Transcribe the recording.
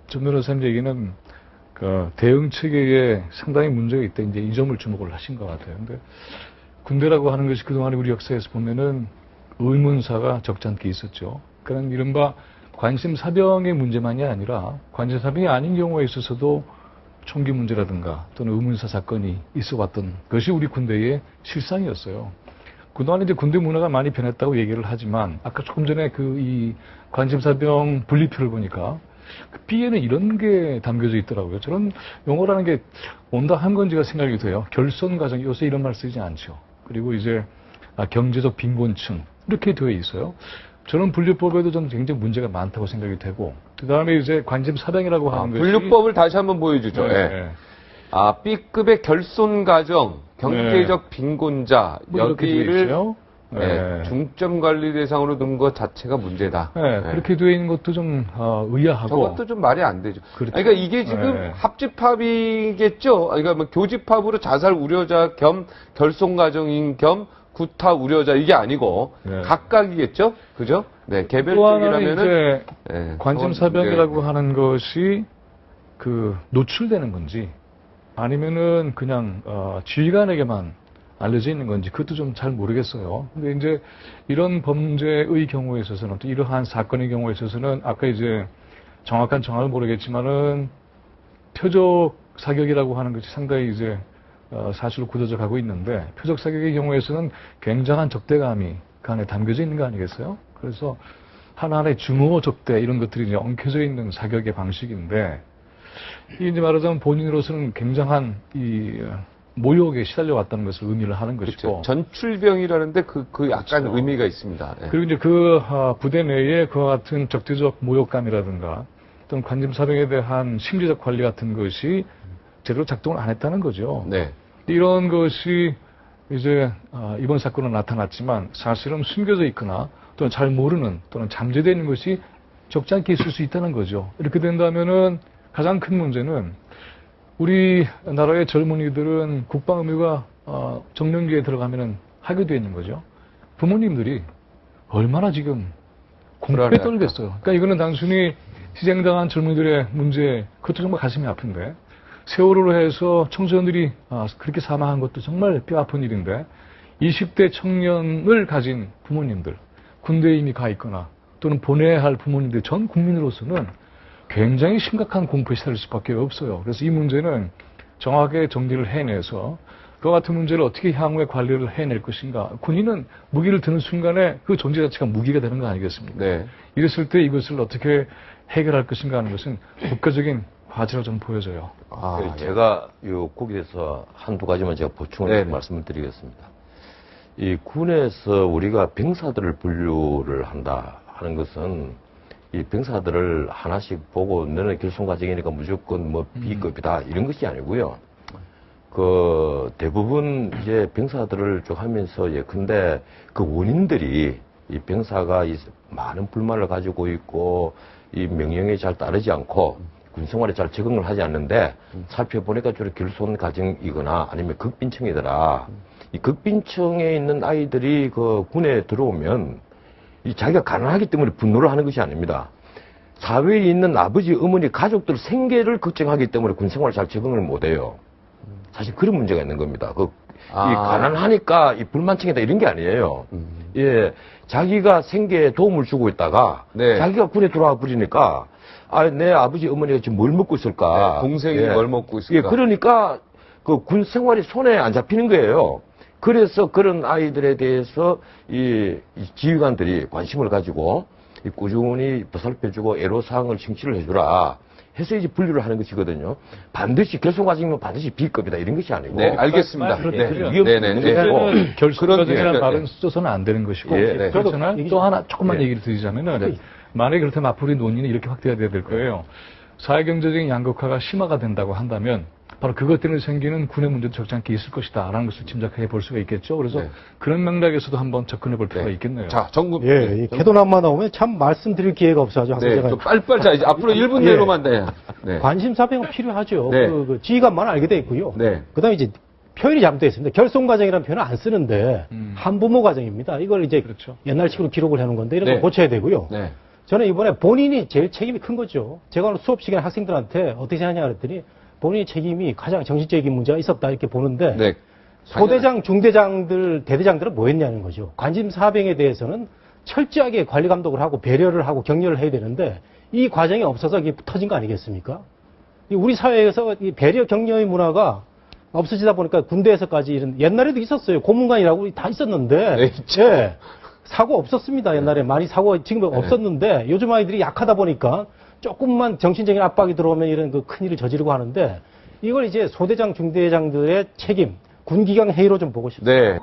정 변호사님 얘기는 그 대응 체계에 상당히 문제가 있다. 이제 이 점을 주목을 하신 것 같아요. 근데 군대라고 하는 것이 그동안 우리 역사에서 보면은 의문사가 적지 않게 있었죠. 그런 이른바 관심사병의 문제만이 아니라 관심사병이 아닌 경우에 있어서도 총기 문제라든가 또는 의문사 사건이 있어 왔던 것이 우리 군대의 실상이었어요. 그동안 이제 군대 문화가 많이 변했다고 얘기를 하지만 아까 조금 전에 이 관심사병 분리표를 보니까 그 B에는 이런 게 담겨져 있더라고요. 저는 용어라는 게 온당한 건지가 생각이 돼요. 결손 과정, 요새 이런 말 쓰지 않죠. 그리고 이제 경제적 빈곤층 이렇게 되어 있어요. 저는 분류법에도 좀 굉장히 문제가 많다고 생각이 되고 그 다음에 이제 관심사병이라고 하는 것이 분류법을 다시 한번 보여주죠. 네. 예. B급의 결손 가정, 경제적 빈곤자 뭐 이렇게 되어 여기를 있죠. 네. 중점 관리 대상으로 둔 것 자체가 문제다. 네, 그렇게 되어 있는 것도 좀 의아하고 저것도 좀 말이 안 되죠. 그렇죠. 그러니까 이게 지금 합집합이겠죠. 그러니까 뭐 교집합으로 자살 우려자 겸 결손 가정인 겸 구타 우려자 이게 아니고 각각이겠죠. 그죠? 네, 개별적이라면은 이제 관심사병이라고 하는 것이 그 노출되는 건지 아니면은 그냥 지휘관에게만 알려져 있는 건지 그것도 좀 잘 모르겠어요. 근데 이제 이런 범죄의 경우에 있어서는 또 이러한 사건의 경우에 있어서는 아까 이제 정확한 정황을 모르겠지만은 표적 사격이라고 하는 것이 상당히 이제 사실로 굳어져 가고 있는데 표적 사격의 경우에서는 굉장한 적대감이 그 안에 담겨져 있는 거 아니겠어요? 그래서 하나하나의 증오 적대 이런 것들이 이제 엉켜져 있는 사격의 방식인데 이게 이제 말하자면 본인으로서는 굉장한 이 모욕에 시달려 왔다는 것을 의미를 하는 것이고. 그렇죠. 전출병이라는데 그 약간 그렇죠. 의미가 있습니다. 네. 그리고 이제 그 부대 내에 그와 같은 적대적 모욕감이라든가 또는 관심사병에 대한 심리적 관리 같은 것이 제대로 작동을 안 했다는 거죠. 네. 이런 것이 이제 이번 사건은 나타났지만 사실은 숨겨져 있거나 또는 잘 모르는 또는 잠재되어 있는 것이 적지 않게 있을 수 있다는 거죠. 이렇게 된다면은 가장 큰 문제는 우리나라의 젊은이들은 국방의무가 정년기에 들어가면은 하게 되어 있는 거죠. 부모님들이 얼마나 지금 공포에 떨겠어요. 그러니까 이거는 단순히 희생당한 젊은이들의 문제, 그것도 정말 가슴이 아픈데 세월호로 해서 청소년들이 그렇게 사망한 것도 정말 뼈아픈 일인데 20대 청년을 가진 부모님들, 군대에 이미 가 있거나 또는 보내야 할 부모님들 전 국민으로서는 굉장히 심각한 공포에 시달릴 수밖에 없어요. 그래서 이 문제는 정확하게 정리를 해내서 그와 같은 문제를 어떻게 향후에 관리를 해낼 것인가. 군인은 무기를 드는 순간에 그 존재 자체가 무기가 되는 거 아니겠습니까? 네. 이랬을 때 이것을 어떻게 해결할 것인가 하는 것은 국가적인 과제로 좀 보여져요. 제가 거기에서 한두 가지만 제가 보충을 말씀을 드리겠습니다. 이 군에서 우리가 병사들을 분류를 한다 하는 것은 이 병사들을 하나씩 보고 너는 결손 과정이니까 무조건 뭐 B급이다 이런 것이 아니고요. 그 대부분 이제 병사들을 쭉 하면서 근데 그 원인들이 이 병사가 이 많은 불만을 가지고 있고 이 명령에 잘 따르지 않고 군 생활에 잘 적응을 하지 않는데 살펴보니까 주로 결손 과정이거나 아니면 극빈층이더라. 이 극빈층에 있는 아이들이 그 군에 들어오면 이 자기가 가난하기 때문에 분노를 하는 것이 아닙니다. 사회에 있는 아버지, 어머니, 가족들 생계를 걱정하기 때문에 군 생활을 잘 적응을 못해요. 사실 그런 문제가 있는 겁니다. 이 가난하니까 이 불만층이다 이런 게 아니에요. 예, 자기가 생계에 도움을 주고 있다가 자기가 군에 들어와 버리니까 내 아버지, 어머니가 지금 뭘 먹고 있을까? 동생이 뭘 먹고 있을까? 예, 그러니까 그 군 생활이 손에 안 잡히는 거예요. 그래서 그런 아이들에 대해서 이 지휘관들이 관심을 가지고 꾸준히 보살펴주고 애로사항을 칭취를 해주라 해서 이제 분류를 하는 것이거든요. 반드시 결손 과정이면 반드시 B급이다 이런 것이 아니고. 네, 알겠습니다. 결손 과정이라는 말은 써서는 안 되는 것이고. 그렇잖아요. 또 하나 조금만 얘기를 드리자면은 만약에 그렇다면 앞으로의 논의는 이렇게 확대가 돼야 될 거예요. 사회경제적인 양극화가 심화가 된다고 한다면 바로 그것 때문에 생기는 군의 문제도 적지 않게 있을 것이다 라는 것을 짐작해 볼 수가 있겠죠. 그래서 그런 맥락에서도 한번 접근해 볼 필요가 있겠네요. 자, 정국. 이 개도남만 나오면 참 말씀드릴 기회가 없어가지고 좀 빨리빨리 자, 이제 앞으로 1분 내로만 돼. 관심사병은 필요하죠. 그 지휘관만 알게 돼 있고요. 그 다음에 이제 표현이 잘못되어 있습니다. 결손 과정이라는 표현을 안 쓰는데 한부모 과정입니다. 이걸 이제 옛날식으로 기록을 해놓은 건데 이런 거 고쳐야 되고요. 저는 이번에 본인이 제일 책임이 큰 거죠. 제가 오늘 수업 시간에 학생들한테 어떻게 생각하냐 그랬더니 본인의 책임이 가장 정신적인 문제가 있었다 이렇게 보는데 네. 소대장, 중대장들, 대대장들은 뭐 했냐는 거죠. 관심 사병에 대해서는 철저하게 관리 감독을 하고 배려를 하고 격려를 해야 되는데 이 과정이 없어서 이게 터진 거 아니겠습니까? 우리 사회에서 이 배려 격려의 문화가 없어지다 보니까 군대에서까지 이런 옛날에도 있었어요. 고문관이라고 다 있었는데 네, 예, 사고 없었습니다. 옛날에 많이 사고 지금 없었는데 요즘 아이들이 약하다 보니까 조금만 정신적인 압박이 들어오면 이런 그 큰일을 저지르고 하는데 이걸 이제 소대장, 중대장들의 책임, 군기강 회의로 좀 보고 싶습니다. 네.